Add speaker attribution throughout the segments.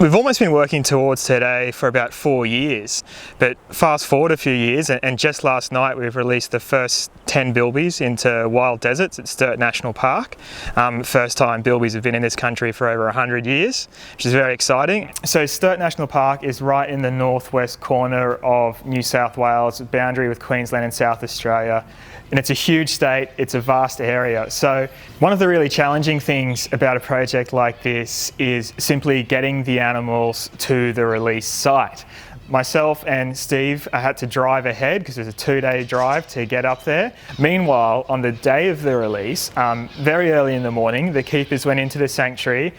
Speaker 1: We've almost been working towards today for about 4 years, but fast forward a few years and just last night we've released the first 10 Bilbies into Wild Deserts at Sturt National Park. First time Bilbies have been in this country for over 100 years, which is very exciting. So Sturt National Park is right in the northwest corner of New South Wales, boundary with Queensland and South Australia. And it's a huge state, it's a vast area. So one of the really challenging things about a project like this is simply getting the animals to the release site. Myself and Steve had to drive ahead because it was a 2-day drive to get up there. Meanwhile, on the day of the release, very early in the morning, the keepers went into the sanctuary,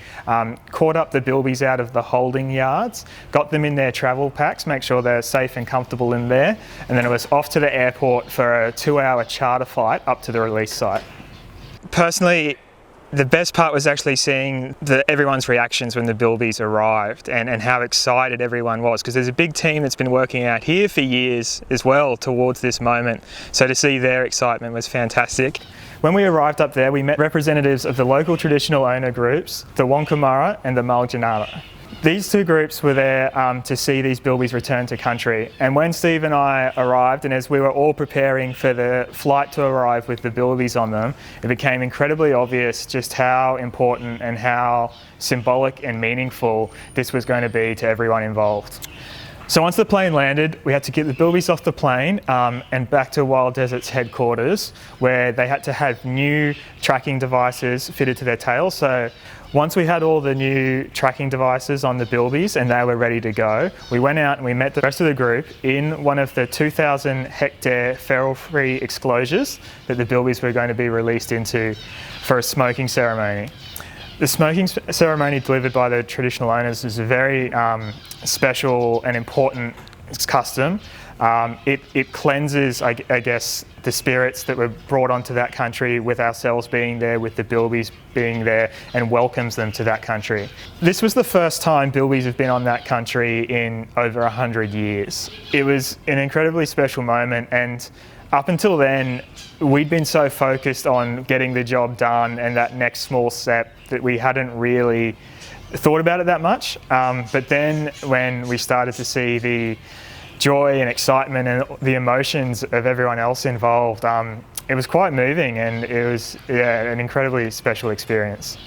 Speaker 1: caught up the Bilbies out of the holding yards, got them in their travel packs, make sure they're safe and comfortable in there, and then it was off to the airport for a 2-hour charter flight up to the release site. Personally, the best part was actually seeing everyone's reactions when the Bilbies arrived and how excited everyone was, because there's a big team that's been working out here for years as well towards this moment. So to see their excitement was fantastic. When we arrived up there, we met representatives of the local traditional owner groups, the Wankamara and the Muljanara. These two groups were there to see these Bilbies return to country, and when Steve and I arrived, and as we were all preparing for the flight to arrive with the Bilbies on them, it became incredibly obvious just how important and how symbolic and meaningful this was going to be to everyone involved. So once the plane landed, we had to get the Bilbies off the plane and back to Wild Deserts headquarters, where they had to have new tracking devices fitted to their tails. So once we had all the new tracking devices on the Bilbies and they were ready to go, we went out and we met the rest of the group in one of the 2,000 hectare feral-free exclosures that the Bilbies were going to be released into for a smoking ceremony. The smoking ceremony delivered by the traditional owners is a very special and important custom. It cleanses, I guess, the spirits that were brought onto that country with ourselves being there, with the Bilbies being there, and welcomes them to that country. This was the first time Bilbies have been on that country in over 100 years. It was an incredibly special moment, and up until then, we'd been so focused on getting the job done and that next small step that we hadn't really thought about it that much. But then when we started to see the joy and excitement and the emotions of everyone else involved, it was quite moving, and it was an incredibly special experience.